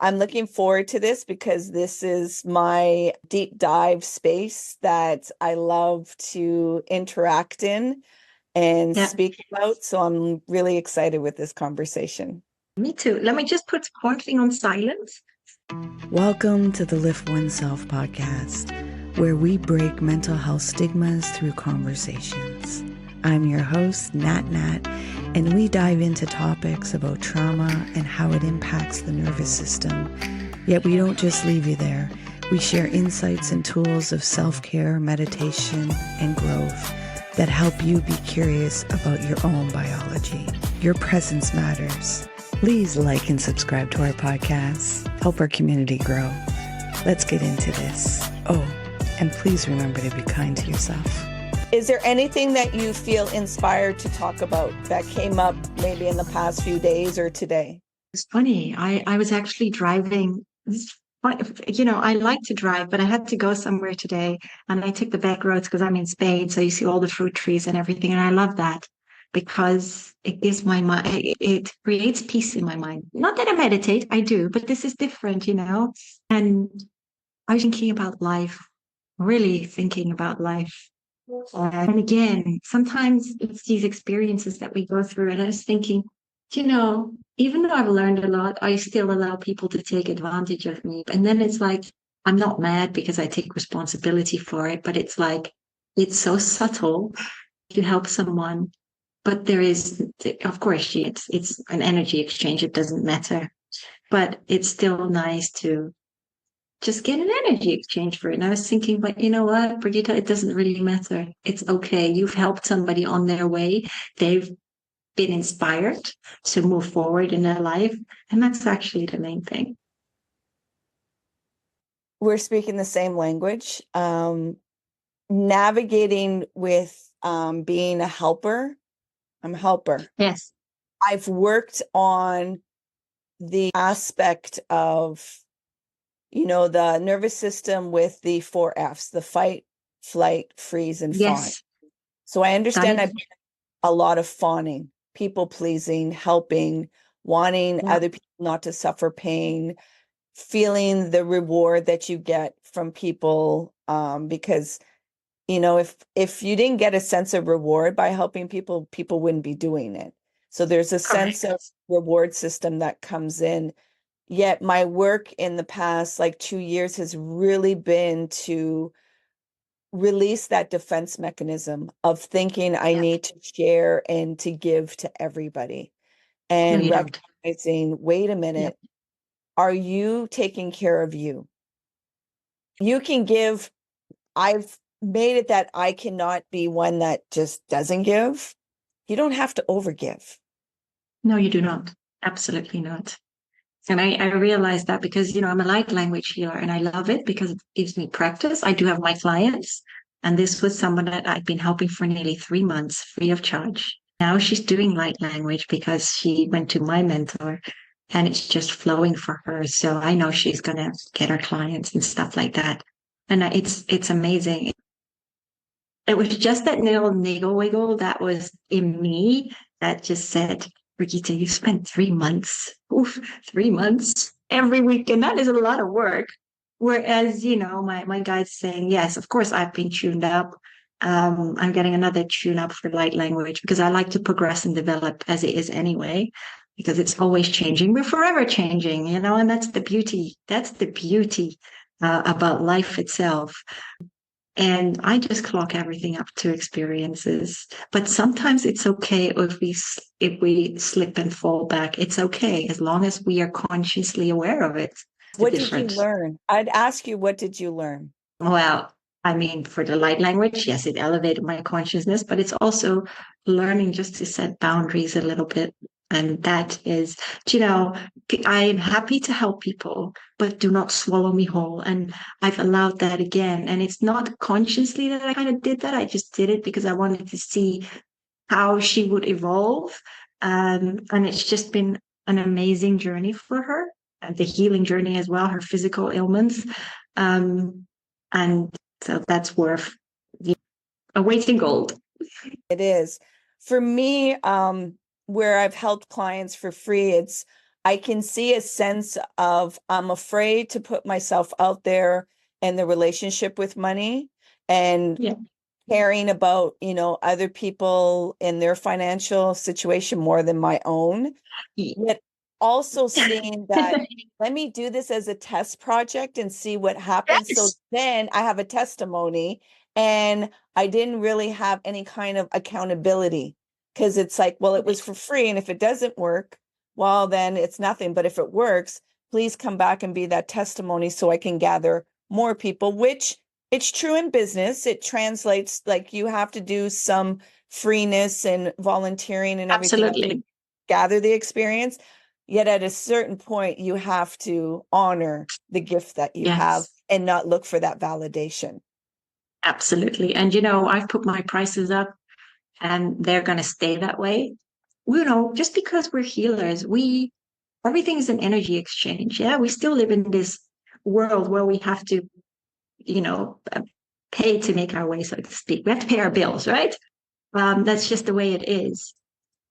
I'm looking forward to this because this is my deep dive space that I love to interact in and Yeah, speak about. So I'm really excited with this conversation. me too. Let me just put one thing on silence. Welcome to the Lift Oneself podcast, where we break mental health stigmas through conversations. I'm your host, Nat, and we dive into topics about trauma and how it impacts the nervous system. Yet we don't just leave you there. We share insights and tools of self-care, meditation, and growth that help you be curious about your own biology. Your presence matters. Please like and subscribe to our podcast. Help our community grow. Let's get into this. Oh, and please remember to be kind to yourself. Is there anything that you feel inspired to talk about that came up maybe in the past few days or today? It's funny. I was actually driving. I like to drive, but I had to go somewhere today, and I took the back roads because I'm in Spain, so you see all the fruit trees and everything, and I love that because it gives my mind, it creates peace in my mind. Not that I meditate, I do, but this is different. And I was thinking about life, really thinking about life. And again, sometimes it's these experiences that we go through. And I was thinking, even though I've learned a lot, I still allow people to take advantage of me. And then it's like, I'm not mad because I take responsibility for it, but it's like, it's so subtle to help someone. But there is, of course, it's an energy exchange. It doesn't matter. But it's still nice to just get an energy exchange for it. And I was thinking, but you know what, Brigitte, it doesn't really matter. It's okay. You've helped somebody on their way. They've been inspired to move forward in their life. And that's actually the main thing. We're speaking the same language. Navigating with being a helper. I'm a helper. Yes. I've worked on the aspect of the nervous system with the 4 Fs, the fight, flight, freeze, and fawn. Yes. So I understand Right. I've a lot of fawning, people pleasing, helping, wanting Yeah. other people not to suffer pain, feeling the reward that you get from people. Because, if you didn't get a sense of reward by helping people, people wouldn't be doing it. So there's a sense of Correct. reward system that comes in. Yet my work in the past, like 2 years, has really been to release that defense mechanism of thinking I Yeah. need to share and to give to everybody, No, and you don't. recognizing, wait a Yeah. minute, are you taking care of you? You can give. I've made it that I cannot be one that just doesn't give. You don't have to overgive. No, you do not. Absolutely not. And I realized that because, I'm a light language healer and I love it because it gives me practice. I do have my clients, and this was someone that I'd been helping for nearly 3 months free of charge. Now she's doing light language because she went to my mentor and it's just flowing for her. So I know she's going to get her clients and stuff like that. And it's amazing. It was just that little niggle wiggle that was in me that just said, Brigitte, you spent 3 months, oof, 3 months every week, and that is a lot of work. Whereas, my guide's saying, yes, of course, I've been tuned up. I'm getting another tune up for light language because I like to progress and develop as it is anyway, because it's always changing. We're forever changing, and that's the beauty. That's the beauty about life itself. And I just clock everything up to experiences. But sometimes it's okay if we slip and fall back. It's okay as long as we are consciously aware of it. It's the What did you difference. learn? I'd ask you, what did you learn? Well, I mean, for the light language, yes, it elevated my consciousness, but it's also learning just to set boundaries a little bit. And that is, you know, I'm happy to help people, but do not swallow me whole. And I've allowed that again. And it's not consciously that I kind of did that. I just did it because I wanted to see how she would evolve. And it's just been an amazing journey for her, and the healing journey as well, her physical ailments. And so that's worth a weight in gold. It is. For me, where I've helped clients for free, I can see a sense of I'm afraid to put myself out there in the relationship with money and Yeah. caring about, other people in their financial situation more than my own. Yet also seeing that let me do this as a test project and see what happens. So Yes. then I have a testimony, and I didn't really have any kind of accountability because it's like, well, it was for free. And if it doesn't work, well, then it's nothing. But if it works, please come back and be that testimony so I can gather more people, which it's true in business. It translates, like you have to do some freeness and volunteering and everything else to Absolutely. gather the experience. Yet at a certain point, you have to honor the gift that you have Yes. and not look for that validation. Absolutely. And I've put my prices up and they're going to stay that way. Just because we're healers, everything's an energy exchange. Yeah. We still live in this world where we have to, you know, uh, pay to make our way, so to speak. We have to pay our bills, right? That's just the way it is.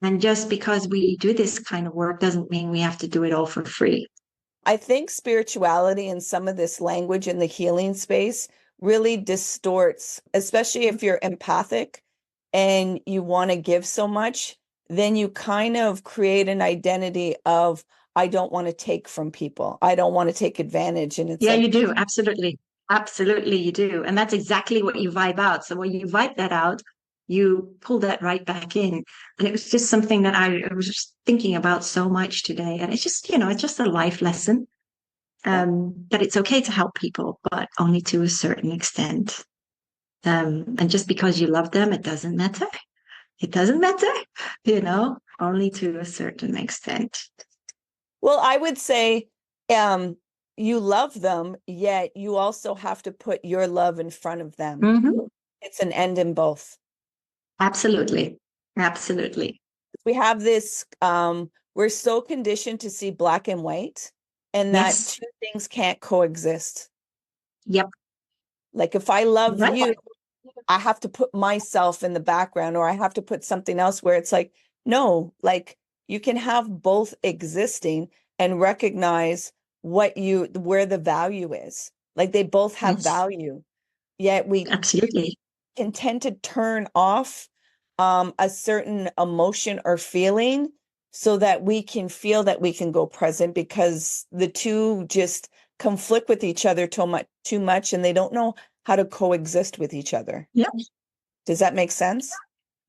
And just because we do this kind of work doesn't mean we have to do it all for free. I think spirituality and some of this language in the healing space really distorts, especially if you're empathic and you want to give so much, then you kind of create an identity of, I don't want to take from people. I don't want to take advantage. And it's Yeah, like, you do. Absolutely. Absolutely, you do. And that's exactly what you vibe out. So when you vibe that out, you pull that right back in. And it was just something that I was just thinking about so much today. And it's just a life lesson, yeah. that it's okay to help people, but only to a certain extent. And just because you love them, it doesn't matter. It doesn't matter, only to a certain extent. Well, I would say you love them, yet you also have to put your love in front of them. Hmm. It's an end in both. Absolutely. Absolutely. We have this, we're so conditioned to see black and white, and that Yes. two things can't coexist. Yep. Like if I love Right. you, I have to put myself in the background, or I have to put something else where it's like, no, like you can have both existing and recognize where the value is. Like they both have Yes. value, yet we Absolutely. can tend to turn off a certain emotion or feeling so that we can feel that we can go present, because the two just conflict with each other too much, and they don't know how to coexist with each other. Yep. Does that make sense?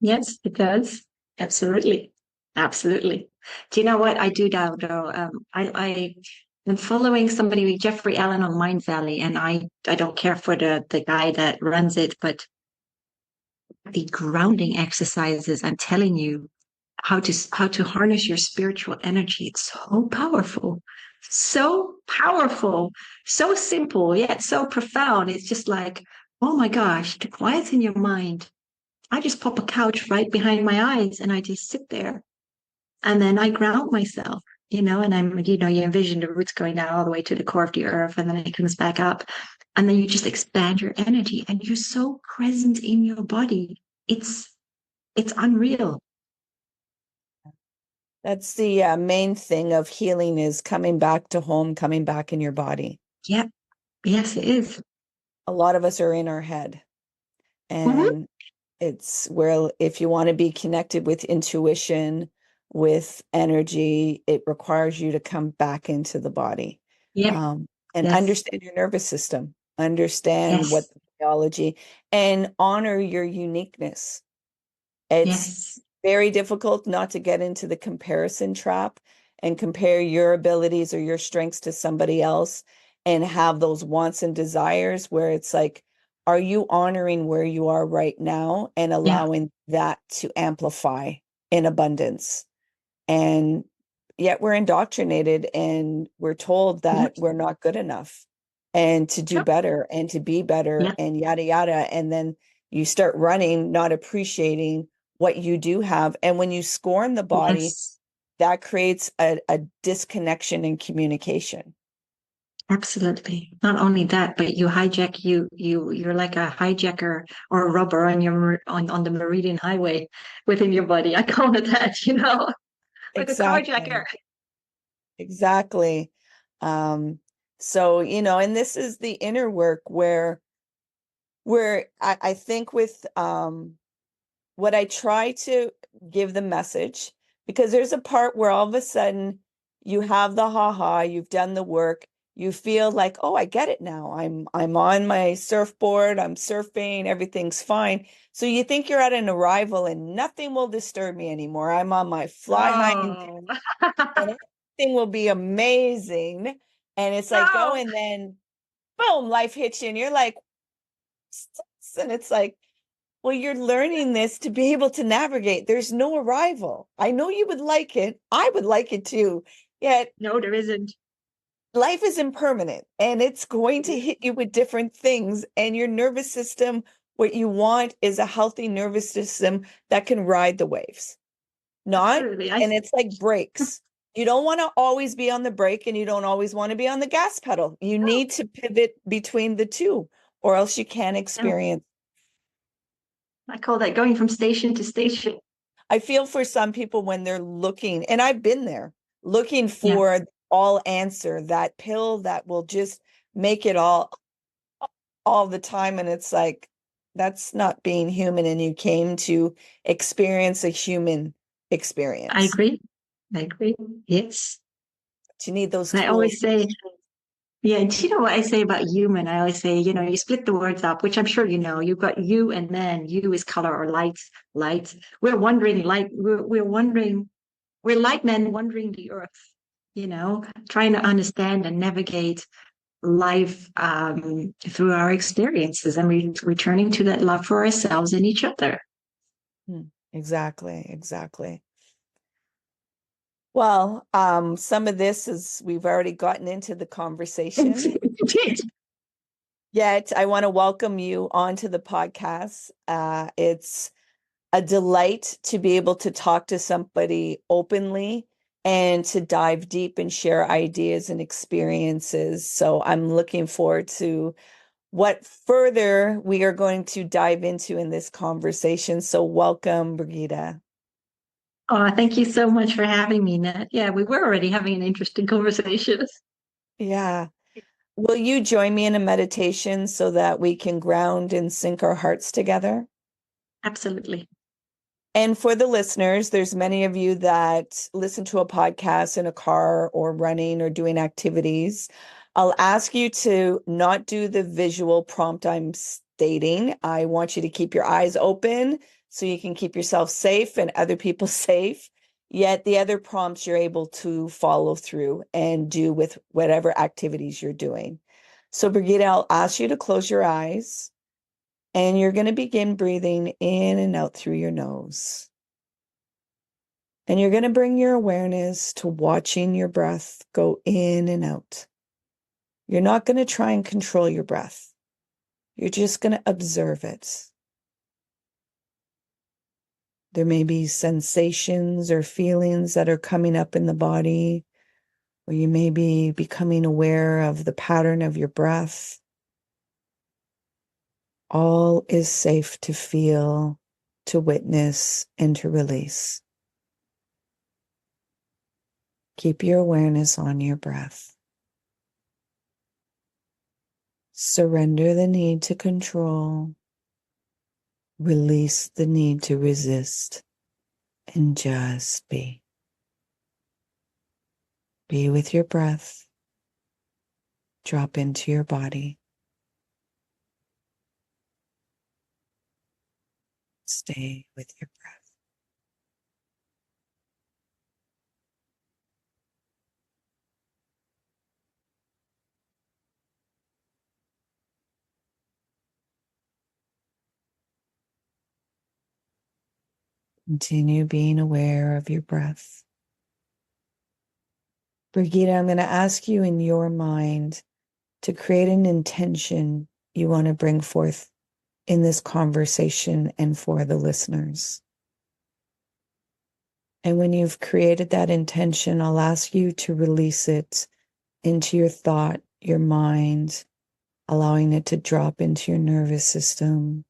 Yes, it does. Absolutely. Absolutely. Do you know what I do now, though? I am following somebody, Jeffrey Allen, on Mind Valley, and I don't care for the guy that runs it, but the grounding exercises, I'm telling you, how to harness your spiritual energy. It's so powerful, so simple, yet so profound. It's just like, oh my gosh, to quieten your mind. I just pop a couch right behind my eyes and I just sit there and then I ground myself, and you envision the roots going down all the way to the core of the earth and then it comes back up. And then you just expand your energy and you're so present in your body. It's unreal. That's the main thing of healing, is coming back to home, coming back in your body. Yeah. Yes, it is. A lot of us are in our head, Mm-hmm. and it's where, if you want to be connected with intuition, with energy, it requires you to come back into the body, Yep. um, and Yes. understand your nervous system, understand what Yes. the biology, and honor your uniqueness. It's Yes. very difficult not to get into the comparison trap and compare your abilities or your strengths to somebody else and have those wants and desires, where it's like, are you honoring where you are right now and Yeah. allowing that to amplify in abundance? And yet we're indoctrinated and we're told Mhm. that we're not good enough and to do Sure. better and to be better Yeah. and yada yada. And then you start running, not appreciating what you do have. And when you scorn the body, Yes. that creates a disconnection in communication. Absolutely. Not only that, but you're like a hijacker or a robber on on the Meridian Highway within your body. I call it that, like a carjacker. Exactly. exactly. Um, so, and this is the inner work where I think with what I try to give the message, because there's a part where all of a sudden you have the ha, you've done the work, you feel like, oh, I get it now. I'm on my surfboard, I'm surfing, everything's fine. So you think you're at an arrival and nothing will disturb me anymore. I'm on my fly high and Oh, everything will be amazing. And it's like, oh, no. and then boom, life hits you and you're like, and it's like, well, you're learning this to be able to navigate. There's no arrival. I know you would like it. I would like it too. Yet No, there isn't. life is impermanent and it's going to hit you with different things. And your nervous system, what you want is a healthy nervous system that can ride the waves, not, Absolutely. and it's like brakes. You don't want to always be on the brake and you don't always want to be on the gas pedal. You No, need to pivot between the two, or else you can't no. experience. I call that going from station to station. I feel for some people when they're looking, and I've been there, looking Yeah, for all answer, that pill that will just make it all the time. And it's like, that's not being human. And you came to experience a human I experience. agree. I agree. Yes. But you need those I tools. always say, yeah, do you know what I say about human? I always say, you split the words up, which I'm sure you know. You've got you and then you is color or light, light. We're light men wandering the earth, trying to understand and navigate life through our experiences and returning to that love for ourselves and each other. Exactly, exactly. Well, some of this is we've already gotten into the conversation. Yet I want to welcome you onto the podcast. It's a delight to be able to talk to somebody openly and to dive deep and share ideas and experiences. So I'm looking forward to what further we are going to dive into in this conversation. So welcome, Brigida. Oh, thank you so much for having me, Nat. Yeah, we were already having an interesting conversation. Yeah. Will you join me in a meditation so that we can ground and sync our hearts together? Absolutely. And for the listeners, there's many of you that listen to a podcast in a car or running or doing activities. I'll ask you to not do the visual prompt I'm stating. I want you to keep your eyes open so you can keep yourself safe and other people safe. Yet the other prompts you're able to follow through and do with whatever activities you're doing. So, Brigitte, I'll ask you to close your eyes. And you're going to begin breathing in and out through your nose. And you're going to bring your awareness to watching your breath go in and out. You're not going to try and control your breath. You're just going to observe it. There may be sensations or feelings that are coming up in the body, or you may be becoming aware of the pattern of your breath. All is safe to feel, to witness, and to release. Keep your awareness on your breath. Surrender the need to control. Release the need to resist and just be. Be with your breath. Drop into your body. Stay with your breath. Continue being aware of your breath. Brigitte, I'm going to ask you in your mind to create an intention you want to bring forth in this conversation and for the listeners. And when you've created that intention, I'll ask you to release it into your thought, your mind, allowing it to drop into your nervous system,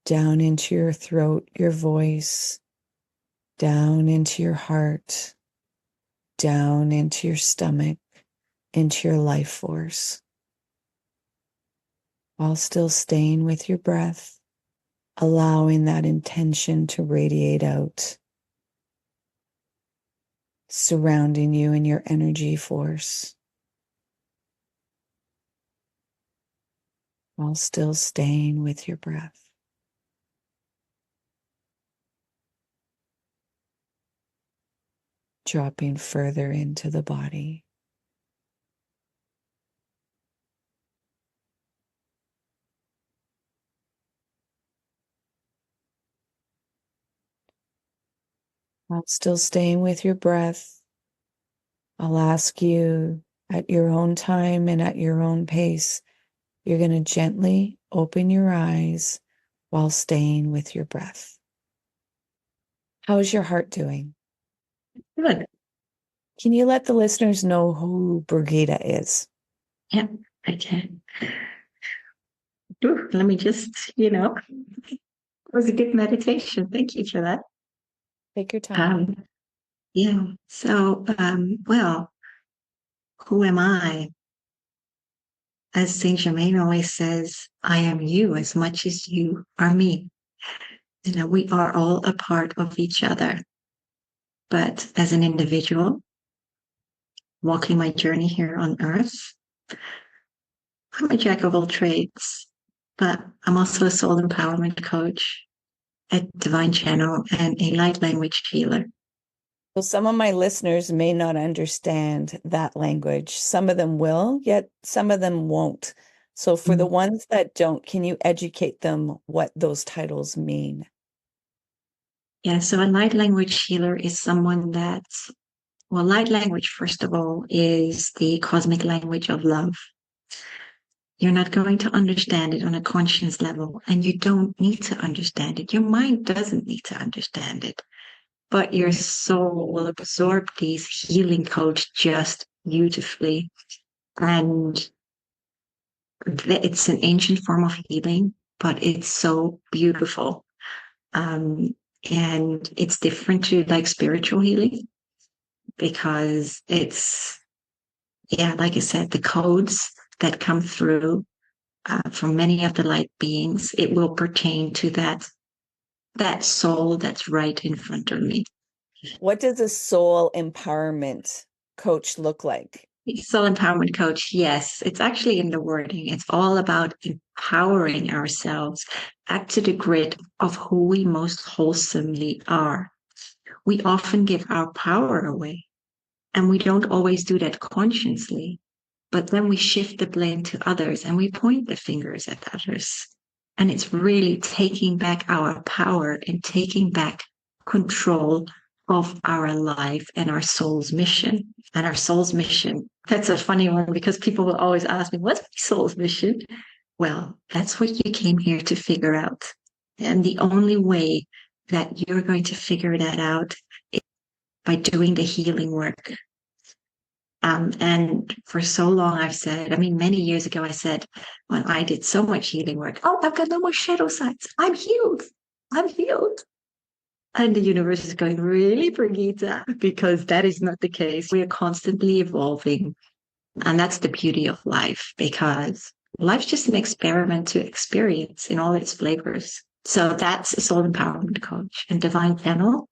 down into your throat, your voice, down into your heart, down into your stomach, into your life force, while still staying with your breath, allowing that intention to radiate out, surrounding you in your energy force, while still staying with your breath. Dropping further into the body. While still staying with your breath, I'll ask you at your own time and at your own pace, you're going to gently open your eyes while staying with your breath. How's your heart doing? Good. Can you let the listeners know who Brigida is? Yeah, I can. Ooh, let me just, it was a good meditation. Thank you for that. Take your time. Yeah. So, well, who am I? As Saint Germain always says, I am you as much as you are me. We are all a part of each other. But as an individual, walking my journey here on earth, I'm a jack of all trades, but I'm also a soul empowerment coach, a divine channel, and a light language healer. So some of my listeners may not understand that language. Some of them will, yet some of them won't. So for the ones that don't, can you educate them what those titles mean? Yeah, so a light language healer is someone that's, well, light language, first of all, is the cosmic language of love. You're not going to understand it on a conscious level, and you don't need to understand it. Your mind doesn't need to understand it, but your soul will absorb these healing codes just beautifully. And it's an ancient form of healing, but it's so beautiful. And it's different to like spiritual healing because it's, yeah, like I said, the codes that come through from many of the light beings, it will pertain to that soul that's right in front of me. What does a soul empowerment coach look like? Soul empowerment coach, yes, it's actually in the wording. It's all about empowering ourselves back to the grid of who we most wholesomely are. We often give our power away, and we don't always do that consciously. But then we shift the blame to others and we point the fingers at others. And it's really taking back our power and taking back control of our life and our soul's mission. And our soul's mission, that's a funny one because people will always ask me, what's my soul's mission? Well, that's what you came here to figure out. And the only way that you're going to figure that out is by doing the healing work. And for so long, I've said, I mean, many years ago, I said, when I did so much healing work, oh, I've got no more shadow sides. I'm healed. I'm healed. And the universe is going, really, Brigitte? Because that is not the case. We are constantly evolving. And that's the beauty of life because life's just an experiment to experience in all its flavors. So that's a soul empowerment coach. And divine channel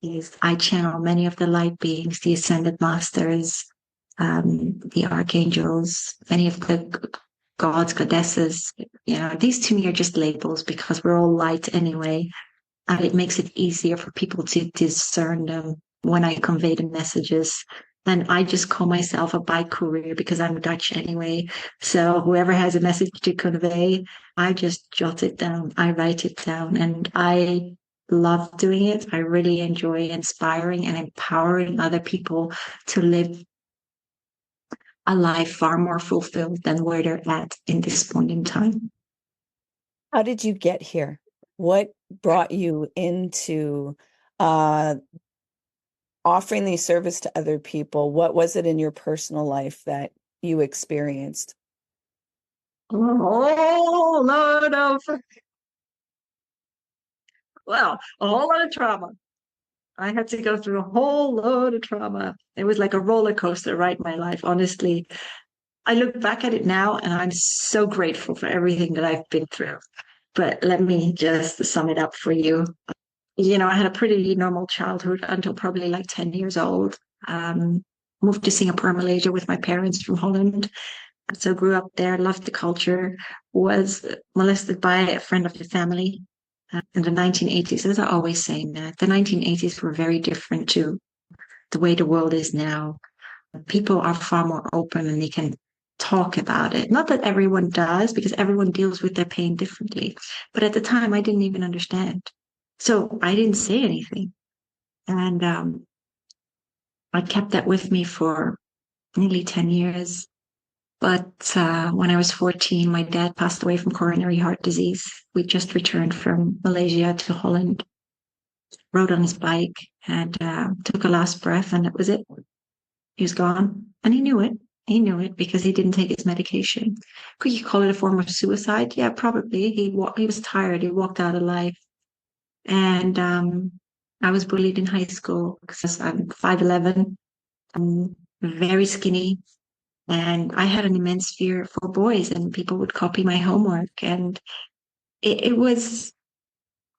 is I channel many of the light beings, the ascended masters, the archangels, many of the gods, goddesses. These to me are just labels because we're all light anyway. And it makes it easier for people to discern them when I convey the messages. And I just call myself a bike courier because I'm Dutch anyway. So whoever has a message to convey, I just jot it down. I write it down. And I love doing it. I really enjoy inspiring and empowering other people to live a life far more fulfilled than where they're at in this point in time. How did you get here? What brought you into offering these service to other people? What was it in your personal life that you experienced? A whole lot of, well, a whole lot of trauma. I had to go through a whole load of trauma. It was like a roller coaster, right? My life, honestly. I look back at it now and I'm so grateful for everything that I've been through. But let me just sum it up for you. I had a pretty normal childhood until probably like 10 years old. Um, Moved to Singapore, Malaysia with my parents from Holland. So grew up there, loved the culture, was molested by a friend of the family in the 1980s. As I always say, that the 1980s were very different to the way the world is now. People are far more open and they can talk about it. Not that everyone does, because everyone deals with their pain differently. But at the time, I didn't even understand. So I didn't say anything. And I kept that with me for nearly 10 years. But when I was 14, my dad passed away from coronary heart disease. We just returned from Malaysia to Holland, rode on his bike, and took a last breath, and that was it. He was gone, and he knew it. He knew it because he didn't take his medication. Could you call it a form of suicide? Yeah, probably. He was tired. He walked out of life, and I was bullied in high school because I'm 5'11". I'm very skinny, and I had an immense fear for boys, and people would copy my homework, and it was.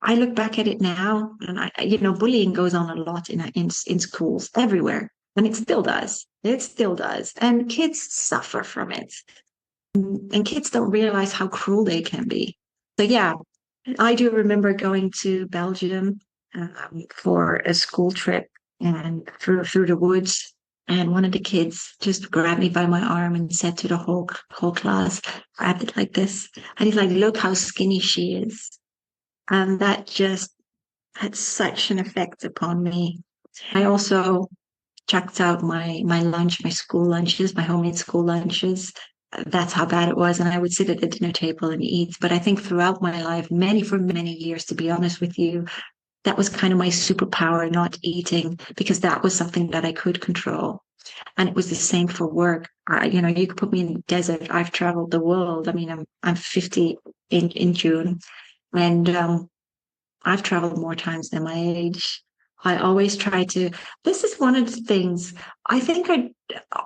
I look back at it now, and bullying goes on a lot in schools everywhere, and it still does. It still does, and kids suffer from it, and kids don't realize how cruel they can be. So yeah, I do remember going to Belgium for a school trip and through the woods. And one of the kids just grabbed me by my arm and said to the whole class, grabbed it like this. And he's like, look how skinny she is. And that just had such an effect upon me. I also chucked out my lunch, my school lunches, my homemade school lunches. That's how bad it was. And I would sit at the dinner table and eat. But I think throughout my life, for many years, to be honest with you, that was kind of my superpower, not eating, because that was something that I could control. And it was the same for work. You could put me in the desert. I've traveled the world. I mean, I'm 50 in June, and I've traveled more times than my age. I always try to. This is one of the things I think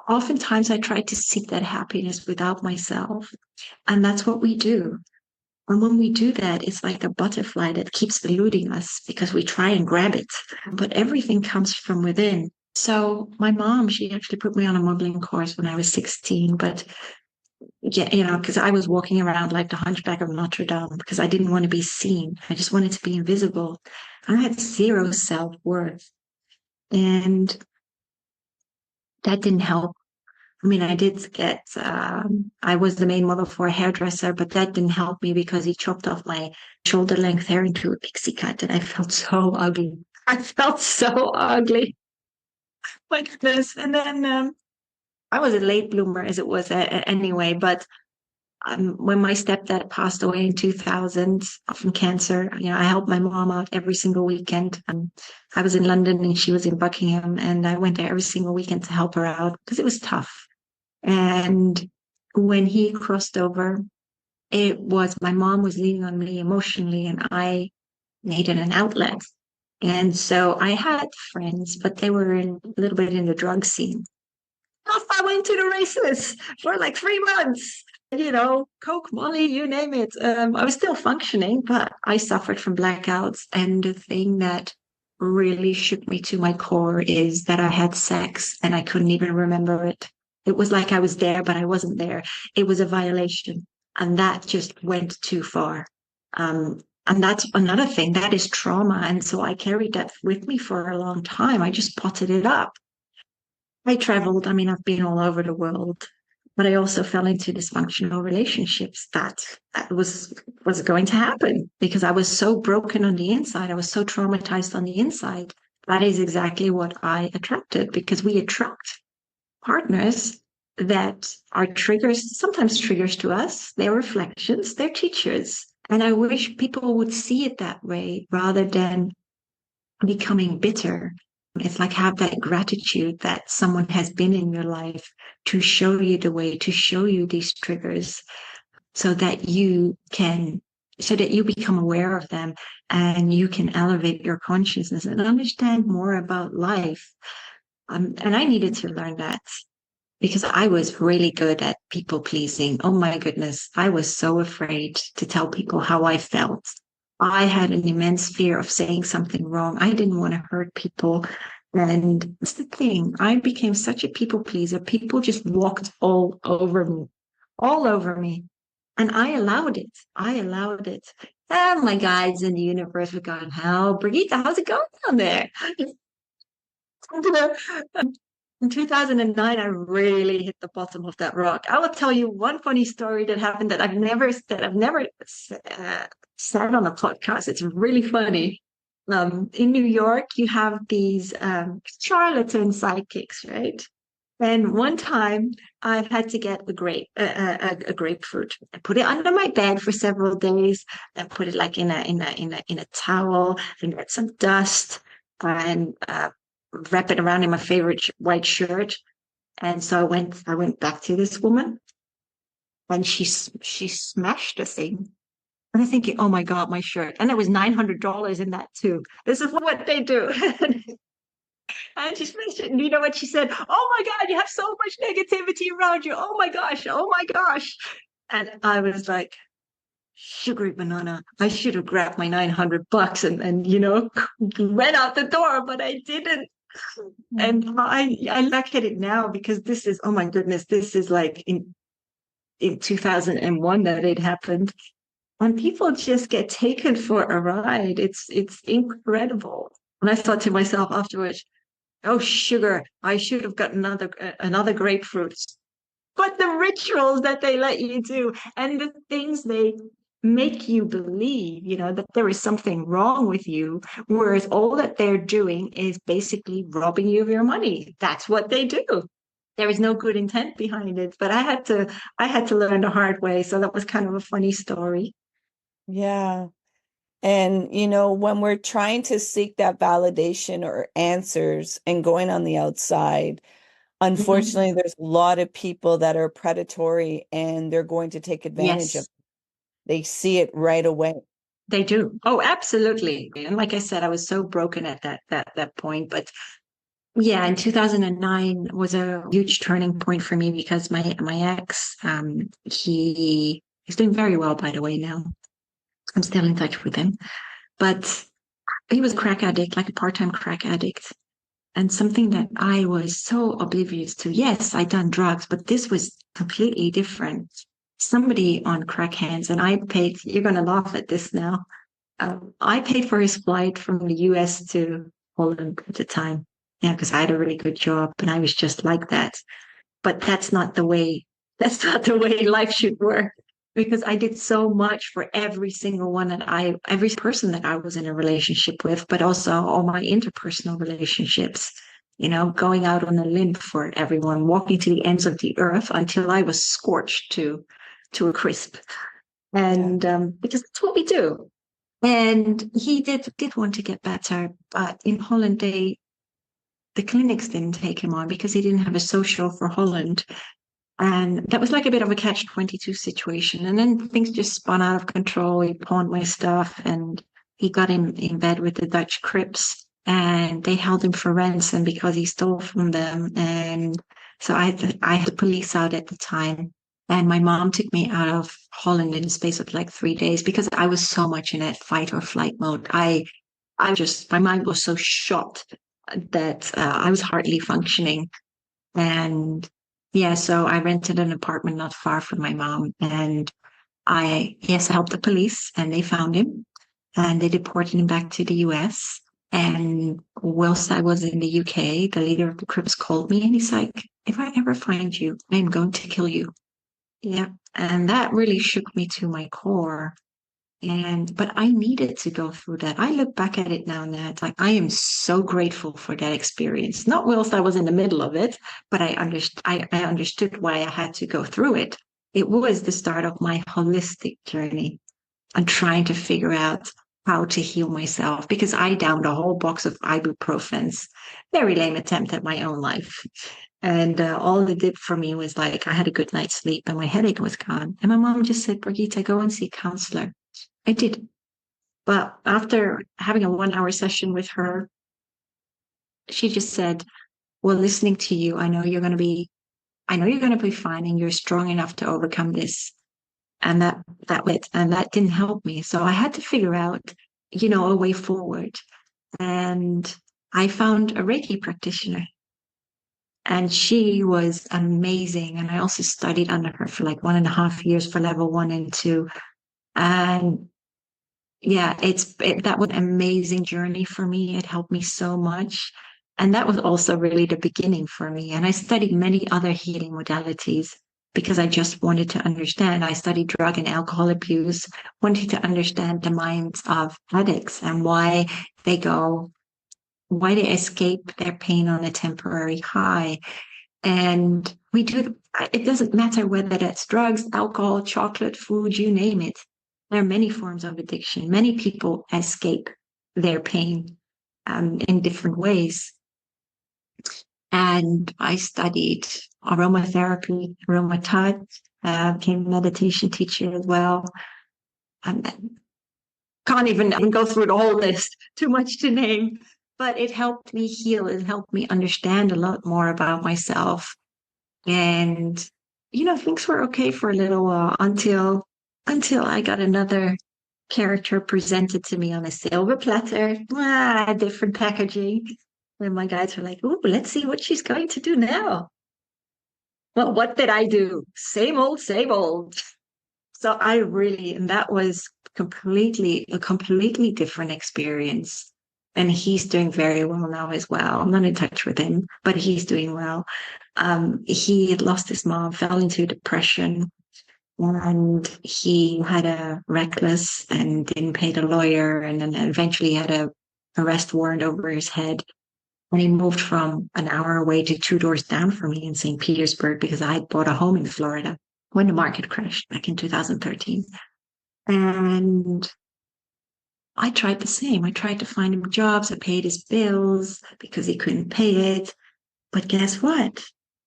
oftentimes I try to seek that happiness without myself. And that's what we do. And when we do that, it's like a butterfly that keeps eluding us because we try and grab it. But everything comes from within. So my mom, she actually put me on a modeling course when I was 16, but yeah, because I was walking around like the Hunchback of Notre Dame because I didn't want to be seen. I just wanted to be invisible. I had zero self-worth. And that didn't help. I mean, I did get, I was the main model for a hairdresser, but that didn't help me because he chopped off my shoulder length hair into a pixie cut and I felt so ugly. I felt so ugly. My goodness. And then I was a late bloomer as it was anyway, but when my stepdad passed away in 2000 from cancer, I helped my mom out every single weekend. I was in London and she was in Buckingham, and I went there every single weekend to help her out because it was tough. And when he crossed over, my mom was leaning on me emotionally, and I needed an outlet. And so I had friends, but they were a little bit in the drug scene. Off I went to the races for like 3 months. Coke, Molly, you name it. I was still functioning, but I suffered from blackouts. And the thing that really shook me to my core is that I had sex and I couldn't even remember it. It was like I was there, but I wasn't there. It was a violation. And that just went too far. And that's another thing that is trauma. And so I carried that with me for a long time. I just potted it up. I traveled. I mean, I've been all over the world, but I also fell into dysfunctional relationships that was going to happen because I was so broken on the inside. I was so traumatized on the inside. That is exactly what I attracted because we attract partners that are triggers, sometimes triggers to us. They're reflections, they're teachers. And I wish people would see it that way rather than becoming bitter. It's like have that gratitude that someone has been in your life to show you the way, to show you these triggers so that you can so that you become aware of them and you can elevate your consciousness and understand more about life. And I needed to learn that because I was really good at people pleasing. Oh my goodness. I was so afraid to tell people how I felt. I had an immense fear of saying something wrong. I didn't want to hurt people. And that's the thing. I became such a people pleaser. People just walked all over me, all over me. And I allowed it. I allowed it. And my guides in the universe were going, hell, Brigitte, how's it going down there? In 2009, I really hit the bottom of that rock. I will tell you one funny story that happened that I've never said on a podcast. It's really funny. In New York, you have these charlatan psychics, right? And one time, I had to get a grapefruit. I put it under my bed for several days, and put it like in a towel, and get some dust, and wrap it around in my favorite white shirt. And so I went back to this woman, and she smashed the thing. And I'm thinking, oh my God, my shirt. And there was $900 in that too. This is what they do. And she smashed it. And you know what she said? Oh my God, you have so much negativity around you. Oh my gosh. Oh my gosh. And I was like, sugary banana. I should have grabbed my $900 and went out the door, but I didn't. And I look at it now because this is, oh my goodness, this is like in 2001 that it happened. And people just get taken for a ride. It's incredible. And I thought to myself afterwards, oh, sugar, I should have got another grapefruit. But the rituals that they let you do and the things they make you believe, that there is something wrong with you, whereas all that they're doing is basically robbing you of your money. That's what they do. There is no good intent behind it. But I had to learn the hard way. So that was kind of a funny story. Yeah. And, when we're trying to seek that validation or answers and going on the outside, Mhm. unfortunately, there's a lot of people that are predatory and they're going to take advantage of Yes, it. They see it right away. they do. Oh, absolutely. And like I said, I was so broken at that point. But yeah, in 2009 was a huge turning point for me because my ex, he's doing very well, by the way, now. I'm still in touch with him, but he was a crack addict, like a part-time crack addict. And something that I was so oblivious to. Yes, I'd done drugs, but this was completely different. Somebody on crack hands, and I paid, you're going to laugh at this now. I paid for his flight from the US to Holland at the time. Yeah, because I had a really good job and I was just like that. But that's not the way life should work. Because I did so much for every person that I was in a relationship with, but also all my interpersonal relationships, going out on a limb for everyone, walking to the ends of the earth until I was scorched to a crisp. Yeah. And because that's what we do. And he did want to get better, but in Holland the clinics didn't take him on because he didn't have a social for Holland. And that was like a bit of a catch-22 situation. And then things just spun out of control. He pawned my stuff and he got in bed with the Dutch Crips and they held him for ransom because he stole from them. And so I had the police out at the time. And my mom took me out of Holland in the space of like 3 days because I was so much in that fight or flight mode. My mind was so shot that I was hardly functioning. And yeah, so I rented an apartment not far from my mom. And I helped the police and they found him and they deported him back to the US. And whilst I was in the UK, the leader of the Crips called me and he's like, if I ever find you, I'm going to kill you. Yeah. And that really shook me to my core. But I needed to go through that. I look back at it now and that like I am so grateful for that experience. Not whilst I was in the middle of it, but I understood why I had to go through it. It was the start of my holistic journey and trying to figure out how to heal myself because I downed a whole box of ibuprofens. Very lame attempt at my own life. And all it did for me was like I had a good night's sleep and my headache was gone. And my mom just said, Brigitte, go and see a counselor. I did. But after having a 1 hour session with her, she just said, well, listening to you, I know you're going to be fine and you're strong enough to overcome this. And that didn't help me. So I had to figure out, a way forward. And I found a Reiki practitioner, and she was amazing. And I also studied under her for like 1.5 years for level 1 and 2. And yeah, that was an amazing journey for me. It helped me so much. And that was also really the beginning for me. And I studied many other healing modalities because I just wanted to understand. I studied drug and alcohol abuse, wanting to understand the minds of addicts and why they escape their pain on a temporary high. And it doesn't matter whether that's drugs, alcohol, chocolate, food, you name it. There are many forms of addiction. Many people escape their pain in different ways. And I studied aromatherapy, aromatouch, became a meditation teacher as well. Can't even go through the whole list, too much to name. But it helped me heal. It helped me understand a lot more about myself. And, things were okay for a little while until I got another character presented to me on a silver platter, different packaging. And my guides were like, "Ooh, let's see what she's going to do now." Well, what did I do? Same old, same old. So and that was a completely different experience. And he's doing very well now as well. I'm not in touch with him, but he's doing well. He had lost his mom, fell into depression, and he had a reckless and didn't pay the lawyer, and then eventually had a arrest warrant over his head. And he moved from an hour away to 2 doors down from me in St. Petersburg because I had bought a home in Florida when the market crashed back in 2013. And I tried the same. I tried to find him jobs. I paid his bills because he couldn't pay it. But guess what?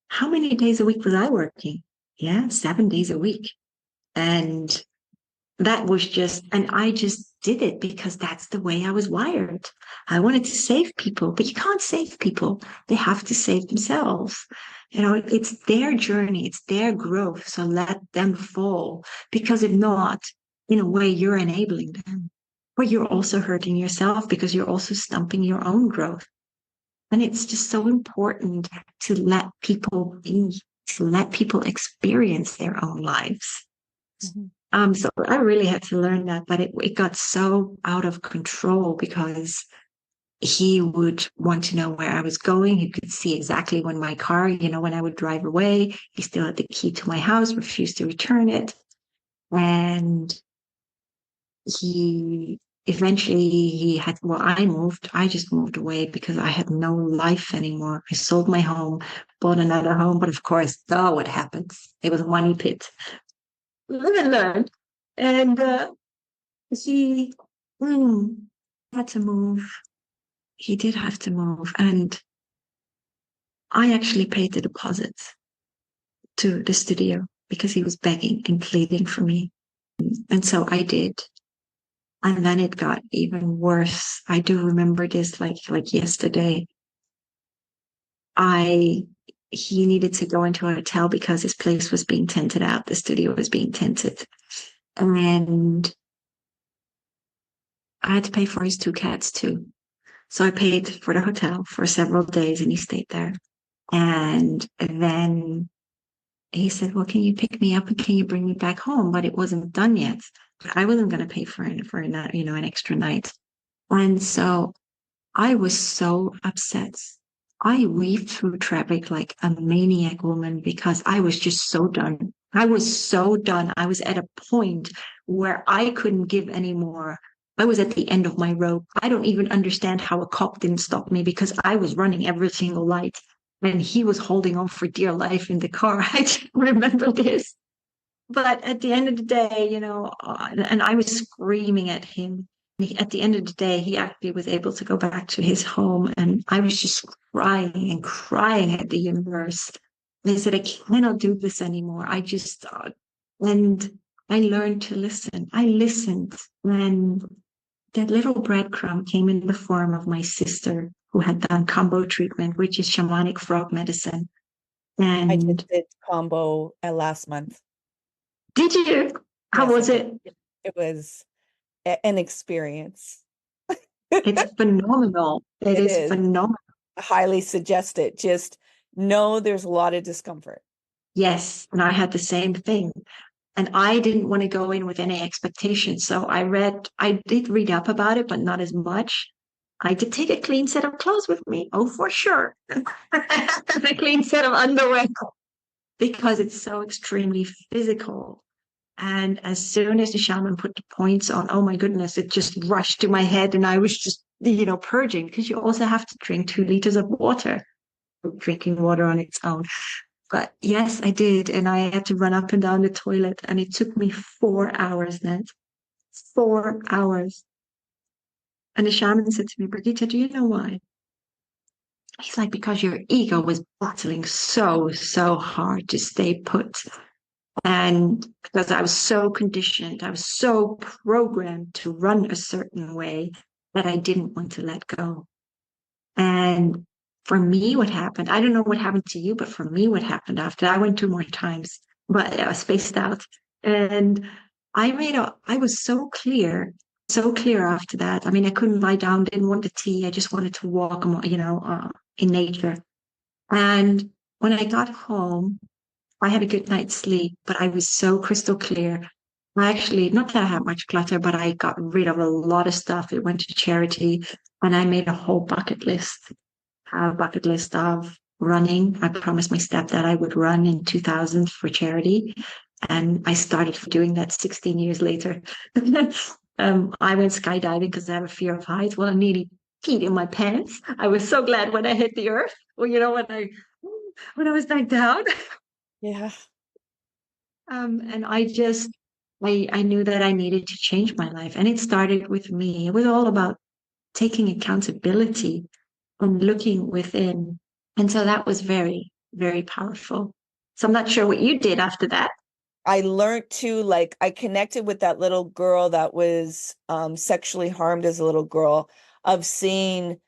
How many days a week was I working? Yeah, 7 days a week. And I just did it because that's the way I was wired. I wanted to save people, but you can't save people. They have to save themselves. It's their journey, it's their growth. So let them fall, because if not, in a way, you're enabling them, but you're also hurting yourself because you're also stumping your own growth. And it's just so important to let people be, to let people experience their own lives. So I really had to learn that, but it got so out of control because he would want to know where I was going. He could see exactly when my car, when I would drive away, he still had the key to my house, refused to return it. And I just moved away because I had no life anymore. I sold my home, bought another home, but of course, what happens? It was a money pit. Live and learn. And he had to move. He did have to move. And I actually paid the deposit to the studio because he was begging and pleading for me. And so I did. And then it got even worse. I do remember this like yesterday. He needed to go into a hotel because his place was being tented out. The studio was being tented. And I had to pay for his 2 cats too. So I paid for the hotel for several days and he stayed there. And then he said, well, can you pick me up and can you bring me back home? But it wasn't done yet. But I wasn't going to pay for an extra night. And so I was so upset. I weaved through traffic like a maniac woman because I was just so done. I was so done. I was at a point where I couldn't give anymore. I was at the end of my rope. I don't even understand how a cop didn't stop me because I was running every single light and he was holding on for dear life in the car. I just remember this. But at the end of the day, and I was screaming at him. At the end of the day, he actually was able to go back to his home. And I was just crying and crying at the universe. And I said, I cannot do this anymore. And I learned to listen. I listened, and that little breadcrumb came in the form of my sister who had done combo treatment, which is shamanic frog medicine. I just And did combo last month. did you? How Yes, I was did. it? It was an experience. It's phenomenal. It It is is. phenomenal. I highly suggest it. Just know there's a lot of discomfort. Yes. And I had the same thing. And I didn't want to go in with any expectations. So I did read up about it, but not as much. I did take a clean set of clothes with me. Oh, for sure. A clean set of underwear because it's so extremely physical. And as soon as the shaman put the points on, oh my goodness, it just rushed to my head. And I was just, purging because you also have to drink 2 liters of water, drinking water on its own. But yes, I did. And I had to run up and down the toilet. And it took me 4 hours, Ned. 4 hours. And the shaman said to me, Brigitte, do you know why? He's like, because your ego was battling so, so hard to stay put. And because I was so conditioned, I was so programmed to run a certain way that I didn't want to let go. And for me, what happened, I don't know what happened to you, but for me, what happened after I went 2 more times, but I was spaced out. And I was so clear after that. I mean, I couldn't lie down, didn't want the tea. I just wanted to walk, in nature. And when I got home, I had a good night's sleep, but I was so crystal clear. I actually, not that I had much clutter, but I got rid of a lot of stuff. It went to charity, and I made a whole bucket list of running. I promised my stepdad I would run in 2000 for charity. And I started doing that 16 years later. I went skydiving because I have a fear of heights. Well, I nearly peed in my pants. I was so glad when I hit the earth. Well, when I was back down. Yeah. And I knew that I needed to change my life. And it started with me. It was all about taking accountability and looking within. And so that was very, very powerful. So I'm not sure what you did after that. I learned to like I connected with that little girl that was sexually harmed as a little girl, of seeing,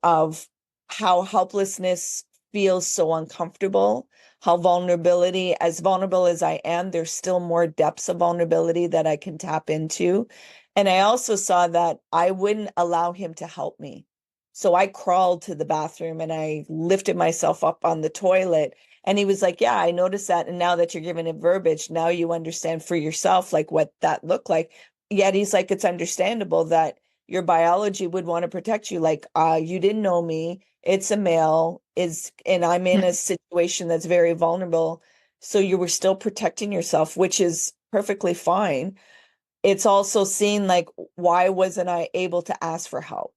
of how helplessness feels so uncomfortable, how vulnerability, as vulnerable as I am, there's still more depths of vulnerability that I can tap into. And I also saw that I wouldn't allow him to help me. So I crawled to the bathroom and I lifted myself up on the toilet, and he was like, yeah, I noticed that. And now that you're giving it verbiage, now you understand for yourself, like what that looked like. Yet he's like, it's understandable that your biology would want to protect you. Like, you didn't know me. It's a male and I'm in a Yes. situation that's very vulnerable. So you were still protecting yourself, which is perfectly fine. It's also seeing like, why wasn't I able to ask for help?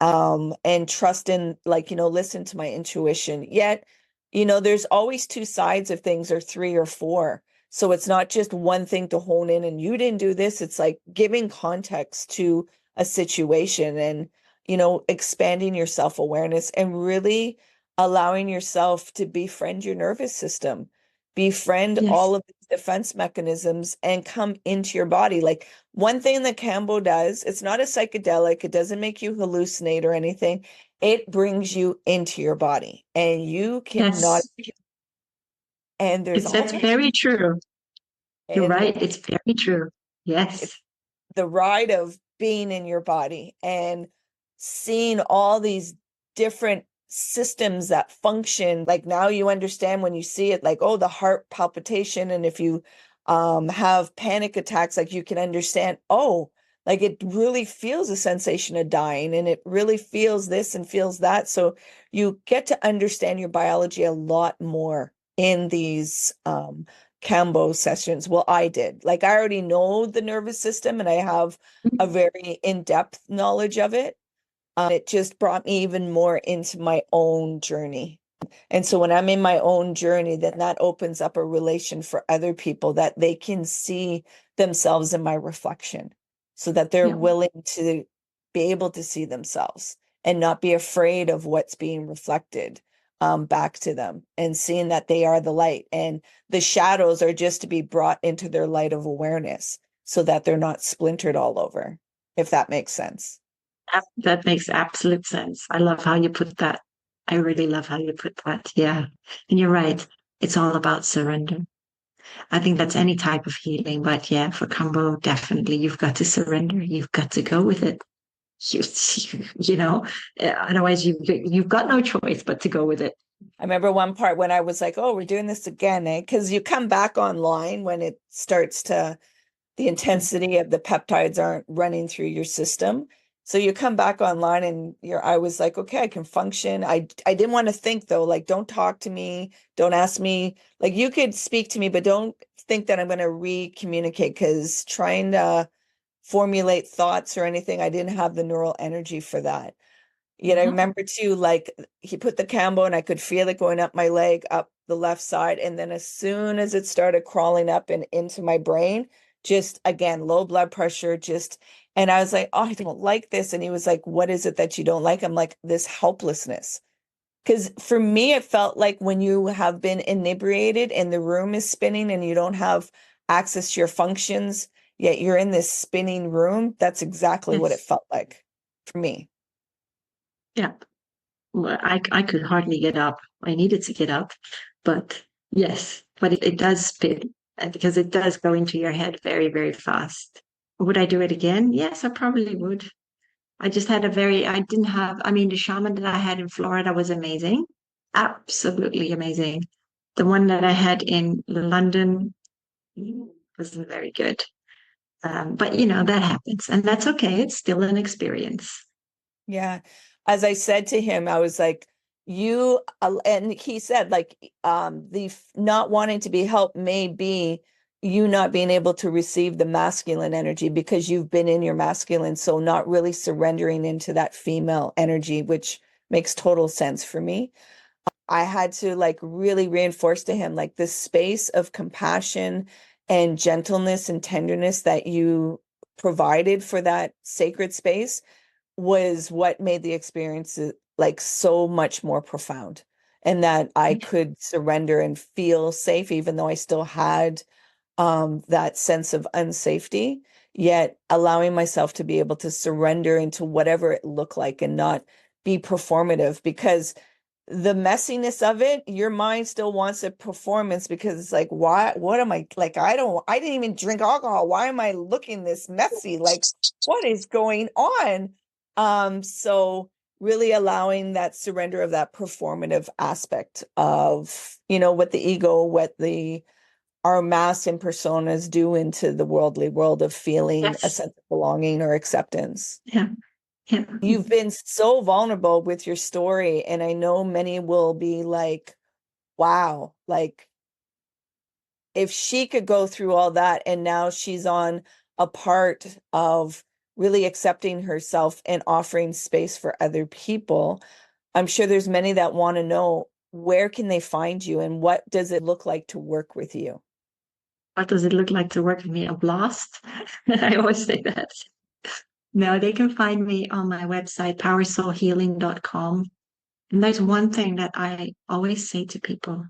And trust in, like, listen to my intuition. Yet, there's always two sides of things, or three or four. So it's not just one thing to hone in and you didn't do this. It's like giving context to a situation and, expanding your self-awareness and really allowing yourself to befriend your nervous system, befriend Yes. all of these defense mechanisms and come into your body. Like, one thing that Cambo does, it's not a psychedelic, it doesn't make you hallucinate or anything. It brings you into your body and you cannot, Yes. and there's That's almost, very true. You're and right. there's It's very true. it's Yes. the ride of being in your body and seeing all these different systems that function. Like, now you understand when you see it, like, oh, the heart palpitation. And if you have panic attacks, like, you can understand, oh, like, it really feels a sensation of dying and it really feels this and feels that. So you get to understand your biology a lot more in these Cambo sessions. Well, I did. Like, I already know the nervous system and I have a very in-depth knowledge of it. It just brought me even more into my own journey. And so when I'm in my own journey, then that opens up a relation for other people, that they can see themselves in my reflection, so that they're Yeah. willing to be able to see themselves and not be afraid of what's being reflected. back to them, and seeing that they are the light, and the shadows are just to be brought into their light of awareness so that they're not splintered all over, if that makes sense. That makes absolute sense. I love how you put that. I really love how you put that. Yeah. And you're right. It's all about surrender. I think that's any type of healing, but yeah, for combo, definitely you've got to surrender. You've got to go with it. You, you know, otherwise you've got no choice but to go with it. I remember one part when I was like, oh, we're doing this again, eh? Because you come back online when it starts to, the intensity of the peptides aren't running through your system. So you come back online and I was like, okay, I can function. I didn't want to think though, like, don't talk to me. Don't ask me. Like, you could speak to me, but don't think that I'm going to re-communicate, because trying to formulate thoughts or anything, I didn't have the neural energy for that. Yet I remember too, like, he put the candle and I could feel it going up my leg, up the left side. And then as soon as it started crawling up and into my brain, just again, low blood pressure, and I was like, oh, I don't like this. And he was like, what is it that you don't like? I'm like, this helplessness. Because for me, it felt like when you have been inebriated and the room is spinning and you don't have access to your functions, yet you're in this spinning room. That's exactly what it Yes. felt like for me. Yeah. Well, I could hardly get up. I needed to get up, but yes, but it does spin because it does go into your head very, very fast. Would I do it again? Yes, I probably would. I didn't have, I mean, the shaman that I had in Florida was amazing, absolutely amazing. The one that I had in London wasn't very good. But that happens, and that's okay. It's still an experience. Yeah. As I said to him, I was like, and he said, like, not wanting to be helped may be you not being able to receive the masculine energy because you've been in your masculine. So not really surrendering into that female energy, which makes total sense for me. I had to like really reinforce to him, like, this space of compassion and gentleness and tenderness that you provided for that sacred space was what made the experience like so much more profound, and that I could surrender and feel safe even though I still had that sense of unsafety, yet allowing myself to be able to surrender into whatever it looked like and not be performative, because the messiness of it, your mind still wants a performance, because it's like, why, what am I like? I didn't even drink alcohol. Why am I looking this messy? Like, what is going on? So really allowing that surrender of that performative aspect of, what the ego, what our masks and personas do into the worldly world of feeling a Yes. sense of belonging or acceptance. Yeah. Yeah. You've been so vulnerable with your story, and I know many will be like, wow, like, if she could go through all that and now she's on a part of really accepting herself and offering space for other people, I'm sure there's many that want to know, where can they find you and what does it look like to work with you? What does it look like to work with me? A blast. I always say that. No, they can find me on my website, powersoulhealing.com. And there's one thing that I always say to people.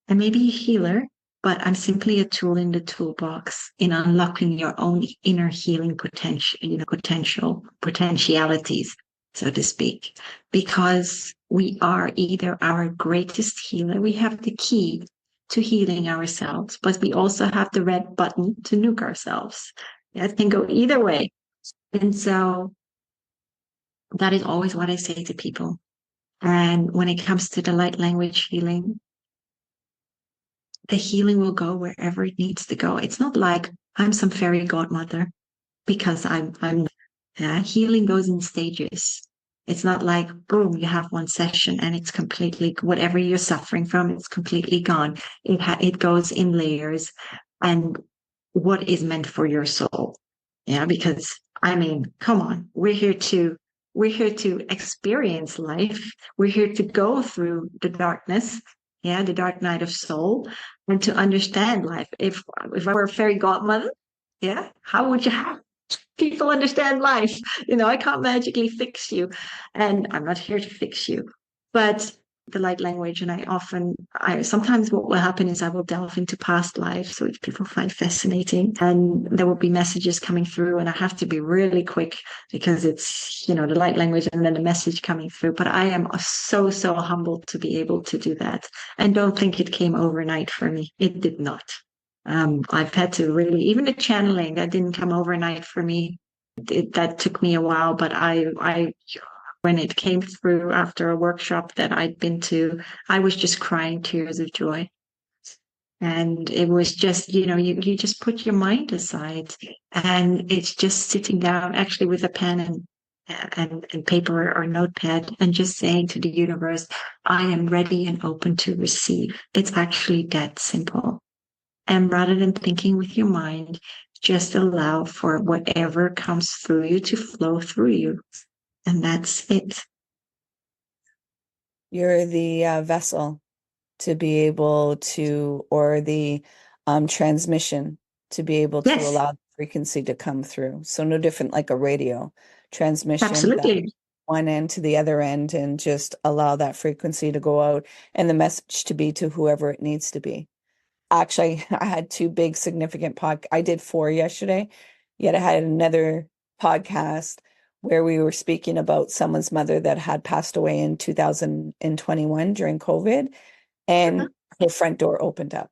I may be a healer, but I'm simply a tool in the toolbox in unlocking your own inner healing potentialities, so to speak. Because we are either our greatest healer, we have the key to healing ourselves, but we also have the red button to nuke ourselves. That can go either way. And so that is always what I say to people. And when it comes to the light language healing, the healing will go wherever it needs to go. It's not like I'm some fairy godmother because I'm healing goes in stages. It's not like, boom, you have one session and it's completely, whatever you're suffering from, it's completely gone. It goes in layers, and what is meant for your soul. Yeah, because I mean, come on, we're here to experience life. We're here to go through the darkness, yeah, the dark night of soul, and to understand life. If I were a fairy godmother, yeah, how would you have people understand life? I can't magically fix you, and I'm not here to fix you. But the light language, and I sometimes what will happen is I will delve into past lives, which people find fascinating, and there will be messages coming through, and I have to be really quick because it's, the light language and then the message coming through. But I am so humbled to be able to do that, and don't think it came overnight for me. It did not. I've had to really, even the channeling that didn't come overnight for me. That took me a while, but I when it came through after a workshop that I'd been to, I was just crying tears of joy. And it was just, you just put your mind aside, and it's just sitting down actually with a pen and paper or notepad and just saying to the universe, I am ready and open to receive. It's actually that simple. And rather than thinking with your mind, just allow for whatever comes through you to flow through you. And that's it. You're the vessel to be able to, or the transmission to be able to Yes, allow the frequency to come through. So no different like a radio transmission, that absolutely. one end to the other end, and just allow that frequency to go out and the message to be to whoever it needs to be. Actually, I had two big significant I did four yesterday, yet I had another podcast where we were speaking about someone's mother that had passed away in 2021 during COVID, and Mhm. her front door opened up.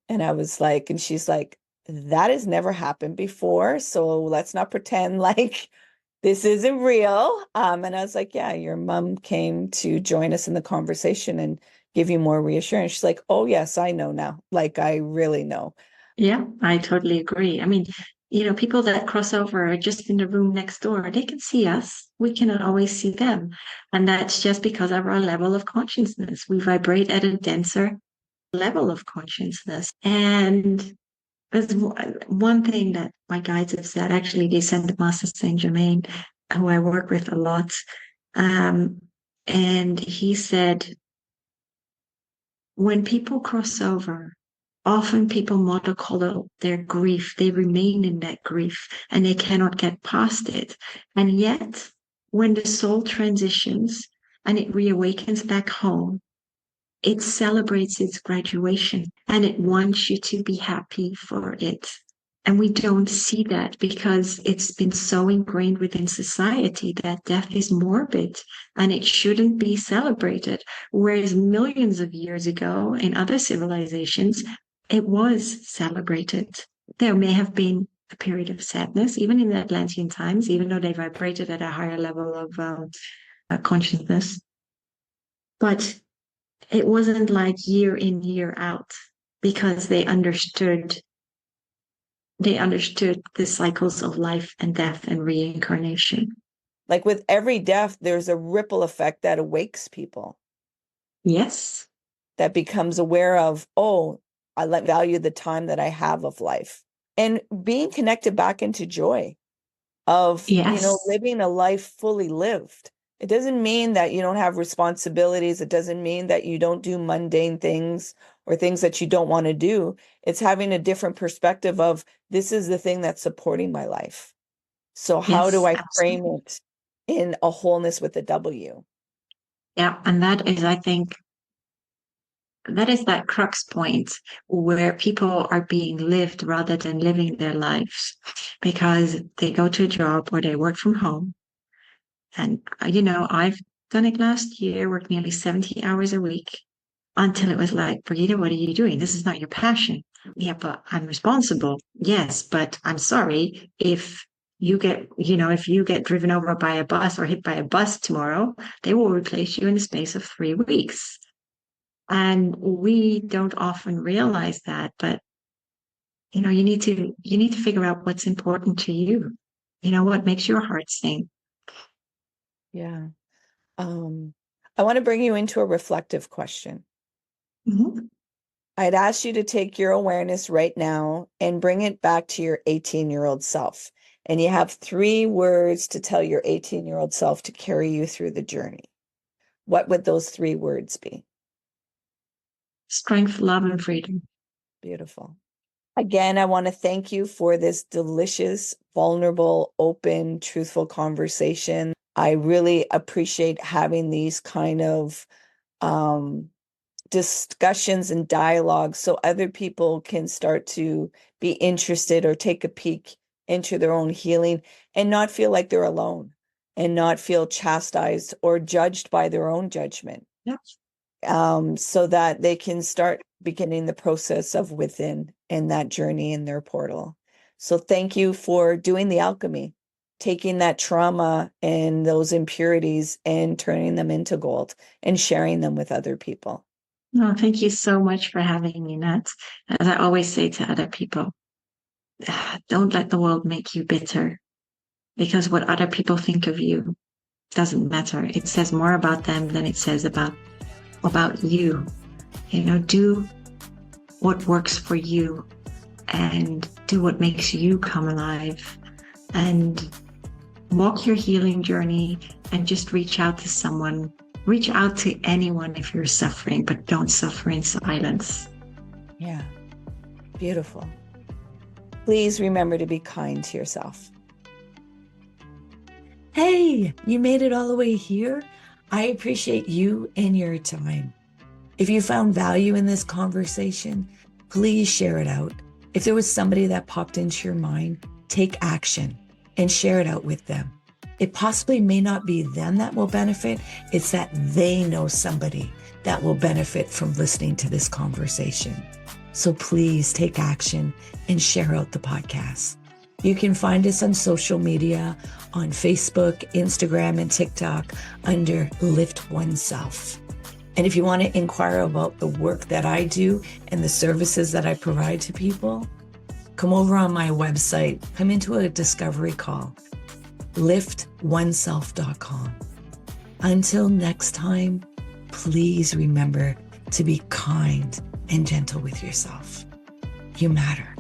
And I was like, and she's like, that has never happened before. So let's not pretend like this isn't real. And I was like, yeah, your mom came to join us in the conversation and give you more reassurance. She's like, oh, yes, I know now. Like, I really know. Yeah, I totally agree. I mean, people that cross over are just in the room next door. They can see us. We cannot always see them. And that's just because of our level of consciousness. We vibrate at a denser level of consciousness. And there's one thing that my guides have said. Actually, they sent Master Saint Germain, who I work with a lot. Um, and he said, when people cross over, often people monocolor their grief. They remain in that grief and they cannot get past it. And yet, when the soul transitions and it reawakens back home, it celebrates its graduation and it wants you to be happy for it. And we don't see that because it's been so ingrained within society that death is morbid and it shouldn't be celebrated. Whereas millions of years ago in other civilizations, it was celebrated. There may have been a period of sadness, even in the Atlantean times, even though they vibrated at a higher level of consciousness. But it wasn't like year in, year out because they understood the cycles of life and death and reincarnation. Like with every death, there's a ripple effect that awakes people, Yes. that becomes aware of, oh, value the time that I have of life, and being connected back into joy of, Yes. living a life fully lived. It doesn't mean that you don't have responsibilities. It doesn't mean that you don't do mundane things or things that you don't want to do. It's having a different perspective of, this is the thing that's supporting my life. So how do Yes. I frame Absolutely. it in a wholeness with a W? Yeah. And that is, I think, that is that crux point where people are being lived rather than living their lives because they go to a job or they work from home. And, I've done it last year, worked nearly 70 hours a week until it was like, Brigitte, what are you doing? This is not your passion. Yeah, but I'm responsible. Yes, but I'm sorry if you get driven over by a bus or hit by a bus tomorrow, they will replace you in the space of 3 weeks. And we don't often realize that, but you need to figure out what's important to you. What makes your heart sing. Yeah. I want to bring you into a reflective question. Mhm. I'd ask you to take your awareness right now and bring it back to your 18-year-old self. And you have 3 words to tell your 18-year-old self to carry you through the journey. What would those 3 words be? Strength, love, and freedom. Beautiful. Again, I want to thank you for this delicious, vulnerable, open, truthful conversation. I really appreciate having these kind of discussions and dialogue so other people can start to be interested or take a peek into their own healing and not feel like they're alone and not feel chastised or judged by their own judgment. Yep. So that they can start beginning the process of within in that journey in their portal. So thank you for doing the alchemy, taking that trauma and those impurities and turning them into gold and sharing them with other people. No, thank you so much for having me, Nat. As I always say to other people, don't let the world make you bitter, because what other people think of you doesn't matter. It says more about them than it says about you. Do what works for you and do what makes you come alive, and walk your healing journey, and just reach out to someone. Reach out to anyone if you're suffering, but don't suffer in silence. Yeah, beautiful. Please remember to be kind to yourself. Hey, you made it all the way here. I appreciate you and your time. If you found value in this conversation, please share it out. If there was somebody that popped into your mind, take action and share it out with them. It possibly may not be them that will benefit. It's that they know somebody that will benefit from listening to this conversation. So please take action and share out the podcast. You can find us on social media, on Facebook, Instagram, and TikTok under Lifet Oneself. And if you want to inquire about the work that I do and the services that I provide to people, come over on my website, come into a discovery call, lifetoneself.com. Until next time, please remember to be kind and gentle with yourself. You matter.